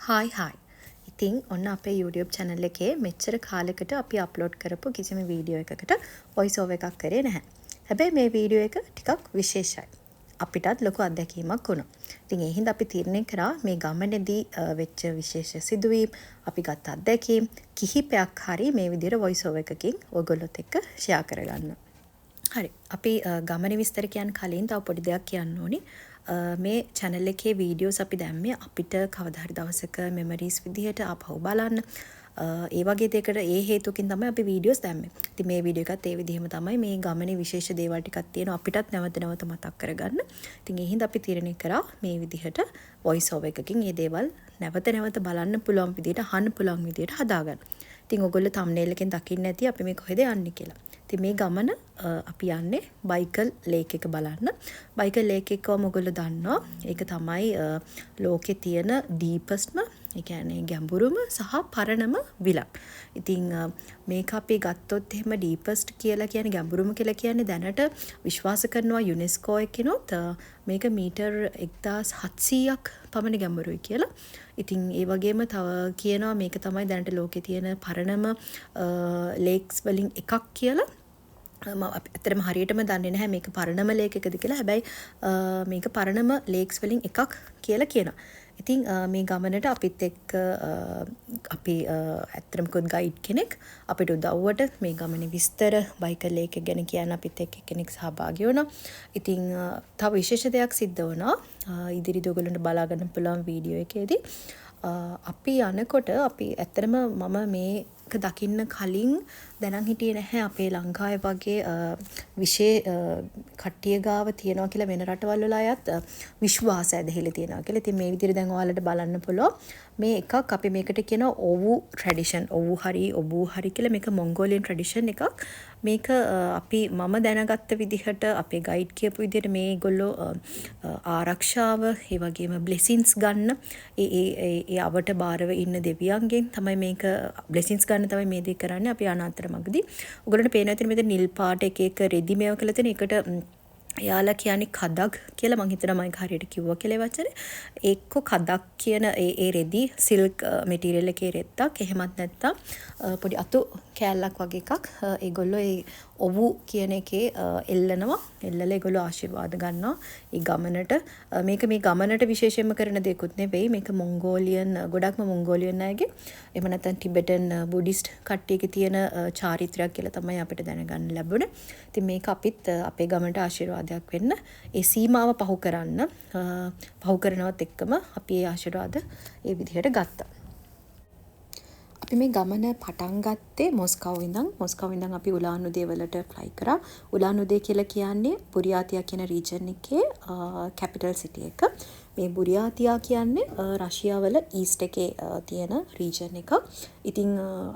Hi. ඉතින් ඔන්න අපේ YouTube channel එකේ මෙච්චර කාලෙකට අපි අප්ලෝඩ් කරපු කිසිම වීඩියෝ එකකට voice over එකක් කරේ නැහැ. හැබැයි මේ වීඩියෝ එක ටිකක් විශේෂයි. අපිටත් ලොකු අත්දැකීමක් වුණා. ඉතින් ඒ හින්දා අපි තීරණය කරා මේ ගමනේදී වෙච්ච විශේෂ සිදුවීම්, අපි ගත්ත අත්දැකීම් කිහිපයක් හරි මේ විදිහට voice over එකකින් ඔයගොල්ලොත් එක්ක share කරගන්න. හරි. අපි ගමනේ විස්තර කියන්න කලින් තව පොඩි දෙයක් කියන්න ඕනි. මේ channel එකේ videos අපි දැම්මේ අපිට කවදා හරි දවසක memories විදිහට ආපහු බලන්න. ඒ වගේ දෙයකට ඒ හේතුකින් තමයි අපි videos දැම්මේ. ඉතින් මේ video එකත් ඒ විදිහම තමයි මේ ගමනේ විශේෂ දේවල් ටිකක් තියෙනවා අපිටත් නැවත නැවත මතක් කරගන්න. ඉතින් ඒ හින්දා අපි තීරණය කරා මේ විදිහට voice over එකකින් මේ දේවල් නැවත නැවත බලන්න පුළුවන් විදිහට අහන්න පුළුවන් විදිහට හදාගන්න. ඉතින් ඔයගොල්ලෝ thumbnail එකෙන් දකින්න ඇති අපි මේ කොහෙද යන්නේ කියලා. ඉතින් මේ ගමන අපි යන්නේ බයිකල් ලේක් එක බලන්න. බයිකල් ලේක් එක ඔයගොල්ලෝ දන්නවා. ඒක තමයි ලෝකේ තියෙන ඩීපස්ට්ම, ඒ කියන්නේ ගැඹුරුම සහ පරණම විලක්. ඉතින් මේක අපි ගත්තොත් එහෙම ඩීපස්ට් කියලා කියන්නේ ගැඹුරුම කියලා කියන්නේ දැනට විශ්වාස කරනවා යුනෙස්කෝ එකනොත් මේක මීටර් 1700ක් පමණ ගැඹුරුයි කියලා. ඉතින් ඒ වගේම තව කියනවා මේක තමයි දැනට ලෝකේ තියෙන පරණම ලේක්ස් වලින් එකක් කියලා. මම ඇත්තටම හරියටම දන්නේ නැහැ මේක පරණම ලේක් එකද කියලා. හැබැයි මේක පරණම ලේක්ස් වලින් එකක් කියලා කියනවා. ඉතින් මේ ගමනට අපිත් එක්ක අපි ඇත්තටම කොත් ගයිඩ් කෙනෙක් අපිට උදව්වට මේ ගමනේ විස්තර බයිකල් ලේක් එක ගැන කියන්න අපිත් එක්ක කෙනෙක් සහභාගී වුණා. ඉතින් තව විශේෂ දෙයක් සිද්ධ වුණා. ඉදිරියට ඔයගොල්ලන්ට බලා ගන්න පුළුවන් වීඩියෝ එකේදී අපි යනකොට අපි ඇත්තටම මම මේක දකින්න කලින් දැනන් හිටියේ නැහැ අපේ ලංකාවේ වගේ විශේෂ කට්ටිය ගාව තියනවා කියලා වෙන රටවල් වල අයත් විශ්වාසය ඇදහිලා තියනවා කියලා. ඉතින් මේ විදිහට දැන් ඔයාලට බලන්න පුළුවන්. මේ එකක් අපි මේකට කියනවා ඔවු ට්‍රැඩිෂන්. ඔවු හරි කියලා මේක මොන්ගෝලියන් ට්‍රැඩිෂන් එකක්. මේක අපි මම දැනගත්ත විදිහට අපේ ගයිඩ් කියපු විදිහට මේගොල්ලෝ ආරක්ෂාව ඒ වගේම බ්ලෙසින්ස් ගන්න ඒ අවට බාරව ඉන්න දෙවියන්ගෙන් තමයි මේක බ්ලෙසින්ස් ගන්න තමයි මේ දේ කරන්නේ. අපි අනාතරමකදී ඔයගොල්ලන්ට පේනවා ඇතිනේ මෙතන නිල් පාට එක රෙදි මේව කියලා තියෙන එකට එයාලා කියන්නේ කදක් කියලා මං හිතනවා මම හරියට කිව්වා කියලා ඒ වචනේ. එක්ක කදක් කියන ඒ රෙදි සිල්ක් මැටීරියල් එකේ රෙද්දක් එහෙමත් නැත්නම් පොඩි අතු කෑල්ලක් වගේ එකක් ඒගොල්ලෝ ඒ ඔවු කියන එකේ එල්ලනවා. එල්ලලා ඒගොල්ලෝ ආශිර්වාද ගන්නවා ඒ ගමනට. මේක මේ ගමනට විශේෂයෙන්ම කරන දෙයක්ුත් නෙවෙයි. මේක මොන්ගෝලියන් ගොඩක්ම මොන්ගෝලියන් අයගේ එහෙම නැත්නම් ටිබෙටන් බුද්දිස්ට් කට්ටියගේ තියෙන චාරිත්‍රයක් කියලා තමයි අපිට දැනගන්න ලැබුණේ. ඉතින් මේක අපිත් අපේ ගමනට ආශිර්වාදයක් වෙන්න ඒ සීමාව පහු කරනවත් එක්කම අපි ඒ ආශිර්වාද ඒ විදිහට ගත්තා. අපි මේ ගමන පටන් ගත්තේ මොස්කව් ඉඳන් අපි උලාන් උදේ වලට ෆ්ලයි කරා. උලාන් උදේ කියලා කියන්නේ බුරියාතියා කියන රීජන් එකේ කැපිටල් සිටි එක. මේ බුරියාතියා කියන්නේ රෂියාවල ඊස්ට් එකේ තියෙන රීජන් එක. ඉතින්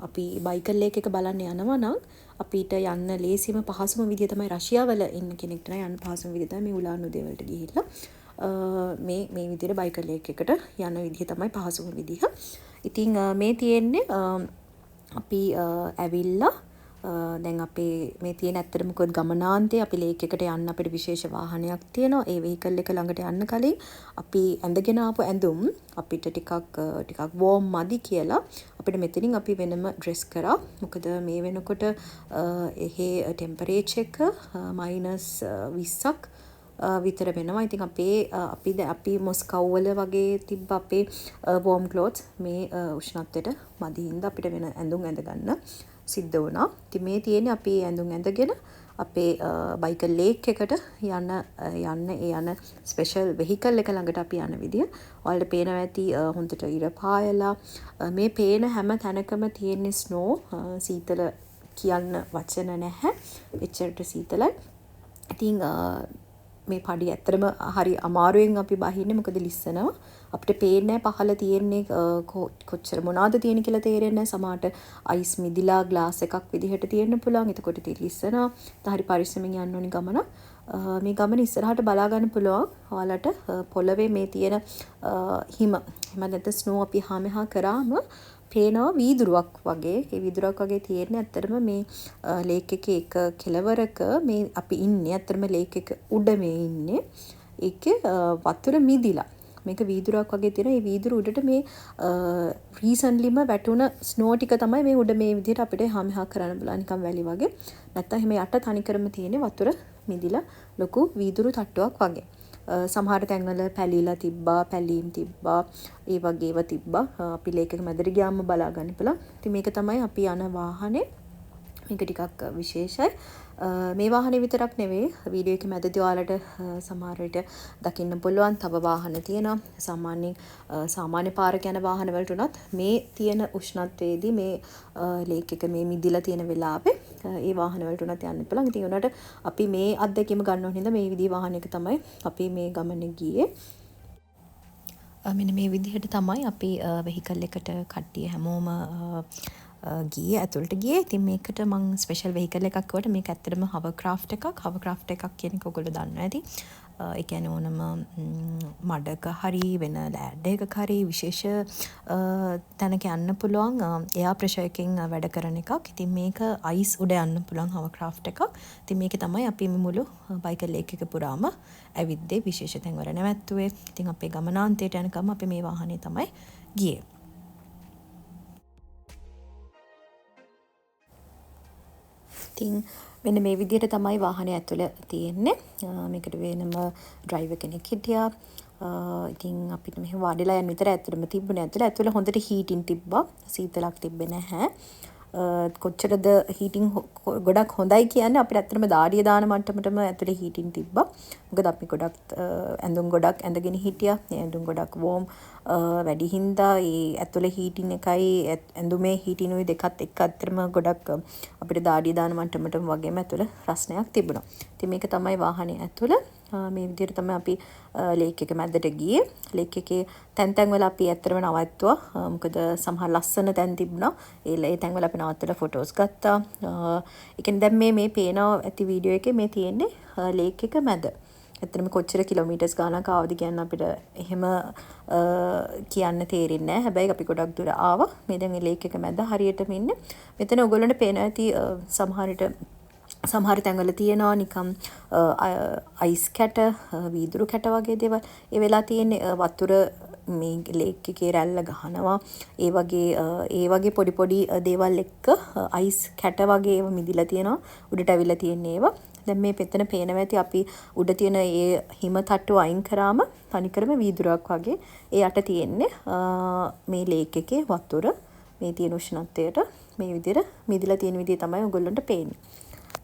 අපි බයිකල් ලේක් එක බලන්න යනවා නම් අපිට යන්න ලේසිම පහසුම විදිය තමයි රෂියාවල ඉන්න කෙනෙක්ට යන්න පහසුම විදිය තමයි මේ උලාන් උදේ වලට ගිහිල්ලා මේ විදිහට බයිකල් ලේක් එකට යන විදිහ තමයි පහසුම විදිහ. ඉතින් මේ තියෙන්නේ අපි ඇවිල්ලා දැන් අපේ මේ තියෙන ඇත්තටම මොකද ගමනාන්තේ අපි ලේක් එකට යන්න අපිට විශේෂ වාහනයක් තියෙනවා. ඒ වෙහිකල් එක ළඟට යන්න කලින් අපි ඇඳගෙන ආපු ඇඳුම් අපිට ටිකක් වෝම් මදි කියලා අපිට මෙතනින් අපි වෙනම ඩ්‍රෙස් කරා. මොකද මේ වෙනකොට එහේ ටෙම්පරේචර් එක -20ක් විතර වෙනවා. ඉතින් අපි මොස්කව් වල වගේ තිබ්බ අපේ වෝම් ක්ලොත්ස් මේ උෂ්ණත්වයට මදි හින්දා අපිට වෙන ඇඳුම් ඇඳ ගන්න සිද්ධ වුණා. ඉතින් මේ තියෙන්නේ අපි ඇඳුම් ඇඳගෙන අපේ බයිකල් ලේක් එකට යන ස්පෙෂල් වෙහිකල් එක ළඟට අපි යන විදිය. ඔයාලට පේනවා ඇති හොඳට ඉර පායලා මේ පේන හැම තැනකම තියෙන ස්නෝ සීතල කියන්න වචන නැහැ. එච්චරට සීතලයි. ඉතින් මේ පඩි ඇත්තටම හරි අමාරුවෙන් අපි බහින්නේ මොකද ලිස්සනවා. අපිට පේන්නේ පහළ තියෙන්නේ කොච්චර මොනවද තියෙන්නේ කියලා තේරෙන්නේ නැහැ. සමහරට අයිස් මිදිලා ග්ලාස් එකක් විදිහට තියෙන්න පුළුවන්. එතකොට ඉතින් ලිස්සනවා. හරි පරිස්සමෙන් යන්න ඕනි ගමන. මේ ගමන ඉස්සරහට බලා ගන්න පුළුවන්. ඔයාලට පොළවේ මේ තියෙන හිම නැත්නම් ස්නෝ අපි හාමෙහා කරාම පේනවා වීදුරුවක් වගේ. ඒ වීදුරුවක් වගේ තියෙන්නේ ඇත්තටම මේ ලේක් එකේ එක කෙළවරක මේ අපි ඉන්නේ. ඇත්තටම ලේක් එක උඩ මේ ඉන්නේ. ඒකේ වතුර මිදිලා මේක වීදුරක් වගේ තියෙන. මේ වීදුර උඩට මේ රීසන්ට්ලිම වැටුණ ස්නෝ ටික තමයි මේ උඩ මේ විදිහට අපිට හැමහා කරන්න බලන්න නිකන් වැලි වගේ. නැත්තම් එහෙම යට තනිකරම තියෙන වතුර මිදිලා ලොකු වීදුරු තට්ටුවක් වගේ. සමහර තැන්වල පැලිලා තිබ්බා, පැලීම් තිබ්බා, ඒ වගේ ඒවා තිබ්බා. අපි ලේක් එක මැදට ගියාම බලා ගන්න පුළුවන්. ඉතින් මේක තමයි අපි යන වාහනේ. මේක ටිකක් විශේෂයි. මේ වාහනේ විතරක් නෙවෙයි වීඩියෝ එකේ මැදදී ඔයාලට සමහර විට දකින්න පුළුවන් තව වාහන තියෙනවා. සාමාන්‍ය පාරක යන වාහන වලට උනත් මේ තියෙන උෂ්ණත්වයේදී මේ ලේක් එක මේ මිදිලා තියෙන වෙලාවේ ඒ වාහන වලට උනත් යන්න පුළුවන්. ඉතින් උනට අපි මේ අත්දැකීම ගන්න ඕන හින්දා මේ විදිහේ වාහනයක තමයි අපි මේ ගමනේ ගියේ. මෙන්න මේ විදිහට තමයි අපි වෙහිකල් එකට කට්ටිය හැමෝම ගියේ ඇතුළට ගියේ. ඉතින් මේකට මම ස්පෙෂල් වෙහිකල් එකක් කොට මේක ඇත්තටම හවර්ක්‍රාෆ්ට් එකක්. හවර්ක්‍රාෆ්ට් එකක් කියන එක ඔයගොල්ලෝ දන්නවා ඇති. ඒ කියන්නේ ඕනම මඩක හරි වෙන ලෑඩ් එකක හරි විශේෂ තැනක යන්න පුළුවන් එයා ප්‍රෙෂර් එකකින් වැඩ කරන එකක්. ඉතින් මේක අයිස් උඩ යන්න පුළුවන් හවර්ක්‍රාෆ්ට් එකක්. ඉතින් මේක තමයි අපි මේ මුළු බයිකල් ලේක් එක පුරාම ඇවිද්දේ විශේෂ තැන්වල නැවැත්තුවේ. ඉතින් අපේ ගමනාන්තයට යනකම් අපි මේ වාහනේ තමයි ගියේ. ඉතින් මෙන්න මේ විදිහට තමයි වාහනේ ඇතුළ තියෙන්නේ. මේකට වෙනම ඩ්‍රයිවර් කෙනෙක් හිටියා. ඉතින් අපිට මෙහෙම වාඩිලා යන්න විතර ඇතුළම තිබුණේ. ඇතුළ හොඳට හීටින් තිබ්බා. සීතලක් තිබ්බේ නැහැ. කොච්චරද හීටින් ගොඩක් හොඳයි කියන්නේ අපිට ඇත්තටම දාඩිය දාන මට්ටමටම ඇතුලේ හීටින් තිබ්බා. මොකද අපි ගොඩක් ඇඳුම් ගොඩක් ඇඳගෙන හිටියා. ඒ ඇඳුම් ගොඩක් වෝම් වැඩි හින්දා ඒ ඇතුලේ හීටින් එකයි ඇඳුමේ හීටිනුයි දෙකත් එක්ක ඇත්තටම ගොඩක් අපිට දාඩිය දාන මට්ටමටම වගේම ඇතුල රස්නයක් තිබුණා. ඉතින් මේක තමයි වාහනේ ඇතුල. මේ විදිහට තමයි අපි ලේක් එක මැදට ගියේ. ලේක් එකේ තැන් වල අපි ඇත්තටම නවත්තුවා. මොකද සමහර ලස්සන තැන් තිබුණා. ඒ තැන් වල අපි නවත්තලා ෆොටෝස් ගත්තා. ඒ කියන්නේ දැන් මේ පේනවා ඇති වීඩියෝ එකේ මේ තියෙන්නේ ලේක් එක මැද. ඇත්තටම කොච්චර කිලෝමීටර්ස් ගානක් ආවද කියන්න අපිට එහෙම කියන්න තේරෙන්නේ නැහැ. හැබැයි අපි ගොඩක් දුර ආවා. මේ දැන් ලේක් එක මැද හරියටම ඉන්නේ. මෙතන ඔයගොල්ලන්ට පේනවා ඇති සමහර තැන්වල තියෙනවා නිකම් අයිස් කැට, වීදුරු කැට වගේ දේවල්. ඒ වෙලා තියෙන්නේ වතුර මේ ලේක් එකේ රැල්ල ගහනවා. ඒ වගේ පොඩි දේවල් එක්ක අයිස් කැට වගේ ඒවා මිදිලා තියෙනවා. උඩට ඇවිල්ලා තියෙන ඒවා. දැන් මේ පෙතන පේනවා ඇති අපි උඩ තියෙන ඒ හිම තට්ටු අයින් කරාම තනිකරම වීදුරක් වගේ ඒ යට තියෙන්නේ මේ ලේක් එකේ වතුර මේ තියෙන උෂ්ණත්වයට මේ විදිහට මිදිලා තියෙන විදිහ තමයි ඔයගොල්ලන්ට පේන්නේ.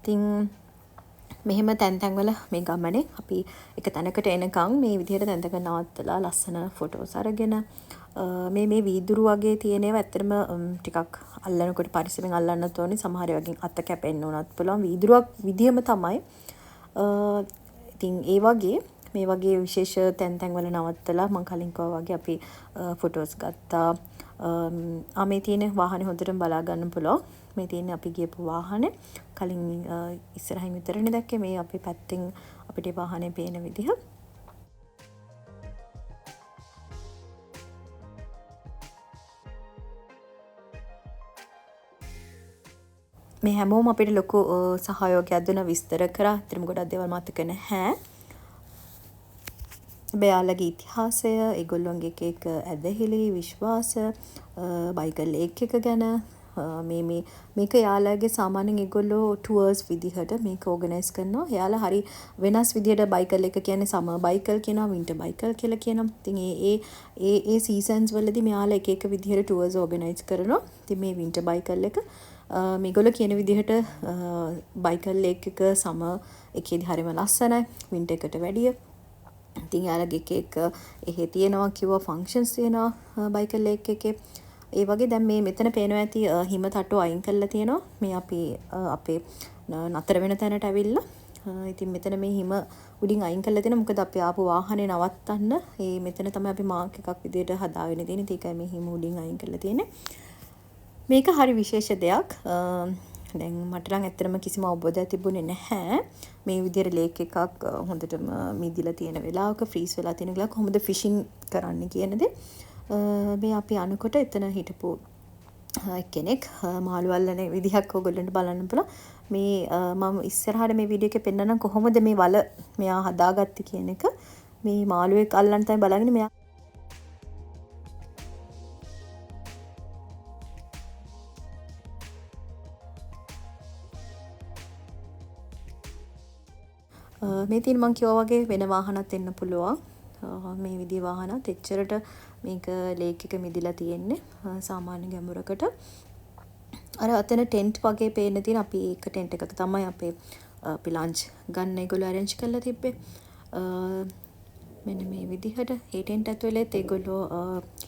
ඉතින් මෙහෙම තැන් වල මේ ගමනේ අපි එක තැනකට එනකම් මේ විදිහට තැන්ක නවත්තලා ලස්සන ෆොටෝස් අරගෙන මේ වීදුරු වගේ තියෙන ඒවා ඇත්තටම ටිකක් අල්ලනකොට පරිස්සමෙන් අල්ලන්නත් ඕනේ. සමහර ඒවාකින් අත කැපෙන්න උනත් පුළුවන්. වීදුරුවක් විදියම තමයි. ඉතින් ඒ වගේ මේ වගේ විශේෂ තැන් වල නවත්තලා මම කලින් කිව්වා වගේ අපි ෆොටෝස් ගත්තා. මේ තියෙන වාහනේ හොඳටම බලා ගන්න පුළුවන්. මේ තියෙන්නේ අපි ගියපු වාහනේ. කලින් ඉස්සරහින් විතරනේ දැක්කේ. මේ අපේ පැත්තෙන් අපිට වාහනේ පේන විදිහ. මේ හැමෝම අපිට ලොකු සහයෝගයක් දුන්න විස්තර කරා. අතරම ගොඩක් දේවල් මතක නැහැ. බයාලගේ ඉතිහාසය, ඒගොල්ලොන්ගේ එක ඇදහිලි, විශ්වාස, බයිකල් ලේක් එක ගැන මේක යාළුවගේ සාමාන්‍යයෙන් ඒගොල්ලෝ ටුවර්ස් විදිහට මේක ඕගනයිස් කරනවා. එයාලා හරි වෙනස් විදිහට බයිකල් එක කියන්නේ සමර් බයිකල් කියනවා, වින්ටර් බයිකල් කියලා කියනවා. ඉතින් ඒ සීසන්ස් වලදී මෙයාලා එක විදිහට ටුවර්ස් ඕගනයිස් කරනවා. ඉතින් මේ වින්ටර් බයිකල් එක මේගොල්ලෝ කියන විදිහට බයිකල් ලේක් එක සමර් එකේදී හරිම ලස්සනයි වින්ටර් එකට වැඩිය. ඉතින් යාළුවගේ එක එහෙ තියෙනවා කිව්වා ෆන්ක්ෂන්ස් තියෙනවා බයිකල් ලේක් එකේ. ඒ වගේ දැන් මේ මෙතන පේනවා ඇති හිම තට්ටු අයින් කරලා තියෙනවා. මේ අපි අපේ නතර වෙන තැනට ඇවිල්ලා. ඉතින් මෙතන මේ හිම උඩින් අයින් කරලා තියෙනවා. මොකද අපි ආපු වාහනේ නවත්තන්න මෙතන තමයි අපි මාක් එකක් විදියට හදාගෙන තියෙන්නේ. ඒකයි මේ හිම උඩින් අයින් කරලා තියෙන්නේ. මේක හරි විශේෂ දෙයක්. දැන් මට නම් ඇත්තටම කිසිම අවබෝධයක් තිබුණේ නැහැ. මේ විදියට ලේක් එකක් හොඳටම මිදිලා තියෙන වෙලාවක ෆ්‍රීස් වෙලා තියෙන වෙලාවක කොහොමද ෆිෂින් කරන්න කියන දේ. මේ අපි අනකොට එතන හිටපු කෙනෙක් මාළු අල්ලන විදිහක් ඔයගොල්ලන්ට බලන්න පුළුවන්. මේ මම ඉස්සරහට මේ වීඩියෝ එකේ පෙන්නනම් කොහොමද මේ වල මෙයා හදාගත්තේ කියන එක. මේ මාළුවෙක් අල්ලන්න තමයි බලන්නේ. මේ තියෙන මං කිව්වා වගේ වෙන වාහනත් එන්න පුළුවන්. මේ විදිහේ වාහනත් එච්චරට මේක ලේක් එක මිදිලා තියෙන්නේ සාමාන්‍ය ගැඹුරකට. අර අතන ටෙන්ට් වගේ පේන්න තියෙන අපි එක ටෙන්ට් එකක තමයි අපි ලන්ච් ගන්න ඒගොල්ලෝ අරේන්ජ් කරලා තිබ්බේ. මෙන්න මේ විදිහට ඒ ටෙන්ට් ඇතුළේත් ඒගොල්ලෝ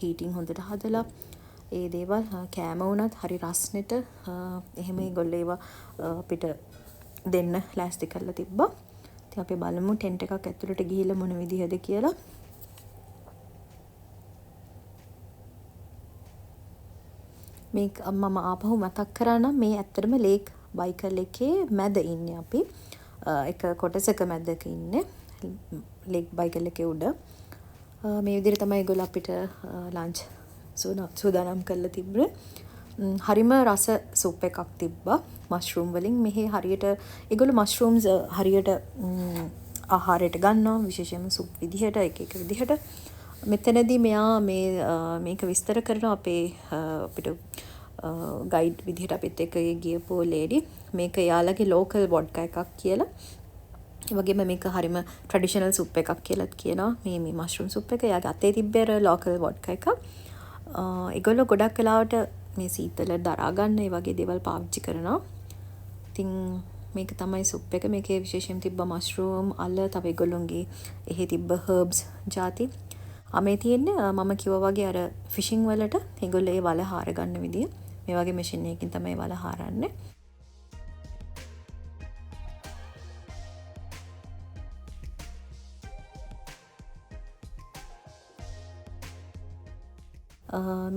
හීටින් හොඳට හදලා ඒ දේවල් කෑම වුණත් හරි රස්නෙට එහෙම ඒගොල්ලෝ ඒවා අපිට දෙන්න ලෑස්ති කරලා තිබ්බා. ඉතින් අපි බලමු ටෙන්ට් එකක් ඇතුළට ගිහිල්ලා මොන විදිහද කියලා. මේක මම ආපහු මතක් කරා නම් මේ ඇත්තටම ලේක් බයිකල් එකේ මැද ඉන්නේ අපි. එක කොටසක මැදක ඉන්නේ. ලේක් බයිකල් එකේ උඩ. මේ විදිහට තමයි ඒගොල්ලෝ අපිට ලන්ච් සූදානම් කරලා තිබ්බේ. හරිම රස සුප් එකක් තිබ්බා මෂ්රූම් වලින්. මෙහි හරියට ඒගොල්ලෝ මෂ්රූම්ස් හරියට ආහාරයට ගන්නවා විශේෂයෙන්ම සුප් විදිහට එක විදිහට. මෙතනදී මෙයා මේක විස්තර කරන අපිට ගයිඩ් විදිහට අපිත් එක්ක ගියපු ලේඩි මේක යාළගේ ලෝකල් වොඩ්කා එකක් කියලා. ඒ වගේම මේක හරිම ට්‍රැඩිෂනල් සුප් එකක් කියලාත් කියනවා. මේ මෂ්රූම් සුප් එක යාගේ අතේ තිබ්බේ ලෝකල් වොඩ්කා එකක්. ඒගොල්ලෝ ගොඩක් වෙලාවට මේ සීතල දරා ගන්න ඒ වගේ දේවල් පාවිච්චි කරනවා. ඉතින් මේක තමයි සුප් එක. මේකේ විශේෂයෙන් තිබ්බ මෂ්රූම් අල තව ඒගොල්ලොන්ගේ එහි තිබ්බ හර්බ්ස් ಜಾති. මේ තියෙන්නේ මම කිව්වා වගේ අර ෆිෂින් වලට ඒගොල්ලෝ ඒ වල හාර ගන්න විදිය. මේ වගේ මැෂින් එකකින් තමයි වල හාරන්නේ.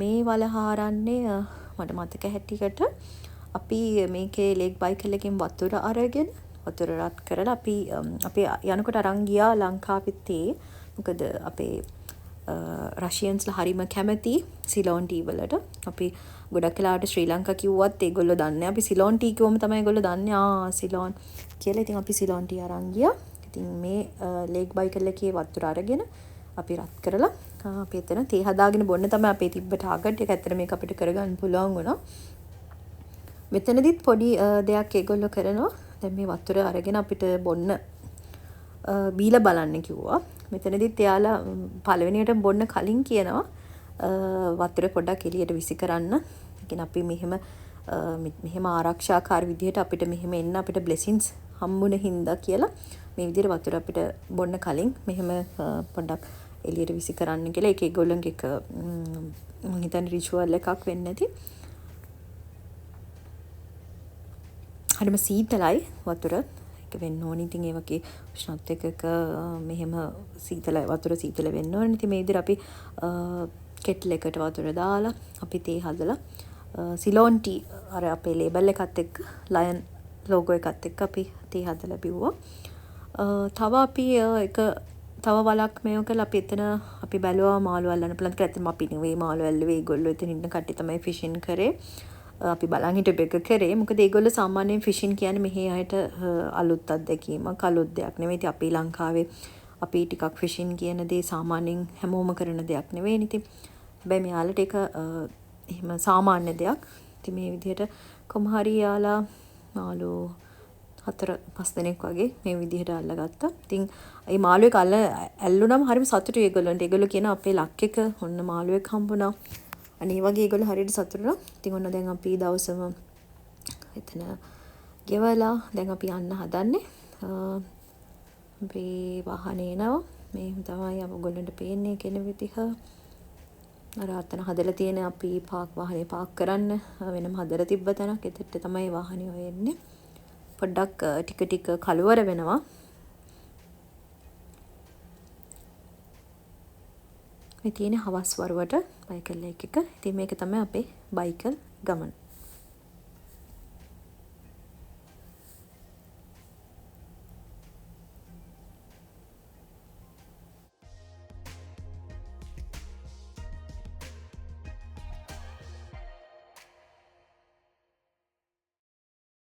මේ වල හාරන්නේ මට මතක හැටියට අපි මේකේ ලේක් බයිකල් එකෙන් වතුර අරගෙන වතුර රත් කරලා අපි යනකොට අරන් ගියා ලංකාවෙත් මොකද අපේ රෂියන්ස්ලා හරිම කැමති සිලෝන් ටී වලට. අපි ගොඩක් වෙලාවට ශ්‍රී ලංකා කිව්වත් ඒගොල්ලෝ දන්නේ අපි සිලෝන් ටී කිව්වම තමයි ඒගොල්ලෝ දන්නේ සිලෝන් කියලා. ඉතින් අපි සිලෝන් ටී අරන් ගියා. ඉතින් මේ ලේක් බයිකල් එකේ වතුර අරගෙන අපි රත් කරලා අපි එතන තේ හදාගෙන බොන්න තමයි අපේ තිබ්බ ටාගට් එක. ඇත්තට මේක අපිට කරගන්න පුළුවන් වුණා. මෙතනදිත් පොඩි දෙයක් ඒගොල්ලෝ කරනවා. දැන් මේ වතුර අරගෙන අපිට බොන්න බීලා බලන්න කිව්වා. මෙතනදිත් එයාලා පළවෙනියට බොන්න කලින් කියනවා වතුර පොඩ්ඩක් එළියට විසි කරන්න. ඉතින් අපි මෙහෙම ආරක්ෂාකාර විදිහට අපිට මෙහෙම එන්න අපිට බ්ලෙසින්ස් හම්බුන හින්දා කියලා මේ විදිහට වතුර අපිට බොන්න කලින් මෙහෙම පොඩ්ඩක් එළියට විසි කරන්න කියලා. ඒක ඒගොල්ලන්ගේ එක මම හිතන්නේ රිචුවල් එකක් වෙන්න ඇති. හරිම සීතලයි වතුර. ඒක වෙන්න ඕනේ. ඉතින් ඒ වගේ උෂ්ණත්වයක මෙහෙම වතුර සීතල වෙන්න ඕනේ. ඉතින් මේ විදිහට අපි කෙටල් එකට වතුර දාලා අපි තේ හදලා සිලෝන් ටී අර අපේ ලේබල් එකත් එක්ක ලයන් ලෝගෝ එකත් එක්ක අපි තේ හදලා බිව්වා. තව අපි තව වලක් මේව කළා අපි එතන අපි බැලුවා මාළු අල්ලන්න පුළුවන් කියලා. ඇත්තටම අපි නෙවෙයි මාළු ඇල්ලුවේ. ඒගොල්ලෝ එතන ඉන්න කට්ටිය තමයි ෆිෂින් කරේ. අපි බලන් හිටපු එක කරේ. මොකද ඒගොල්ලෝ සාමාන්‍යයෙන් ෆිෂින් කියන්නේ මෙහි අයට අලුත් අත්දැකීමක් අලුත් දෙයක් නෙවෙයි. ඉතින් අපි ලංකාවේ අපි ටිකක් ෆිෂින් කියන දේ සාමාන්‍යයෙන් හැමෝම කරන දෙයක් නෙවෙයි. ඉතින් හැබැයි මෙයාලට ඒක එහෙම සාමාන්‍ය දෙයක්. ඉතින් මේ විදිහට කොහොම හරි යාලා මාළු 4-5 දෙනෙක් වගේ මේ විදිහට අල්ලගත්තා. ඉතින් මේ මාළුවෙක් ඇල්ලුනම හරිම සතුටුයි ඒගොල්ලන්ට. ඒගොල්ලෝ කියන අපේ ලක් එක ඔන්න මාළුවෙක් හම්බුණා. අනේ වගේ ඒගොල්ලෝ හරියට සතුටුනා. ඉතින් ඔන්න දැන් අපි දවසම එතන ගෙවලා දැන් අපි යන්න හදන්නේ. අපේ වාහනේ එනවා. මේ තමයි අපගොල්ලන්ට පේන්නේ කෙන විදිහ. අර අතන හදලා තියෙන අපි වාහනේ පාක් කරන්න වෙනම හදලා තිබ්බ තැනක්. එතෙට තමයි වාහනේ ඔය එන්නේ. පොඩ්ඩක් ටික කලවර වෙනවා. මේ තියෙන හවස් වරුවට බයිකල් එක. ඉතින් මේක තමයි අපේ බයිකල් ගමන.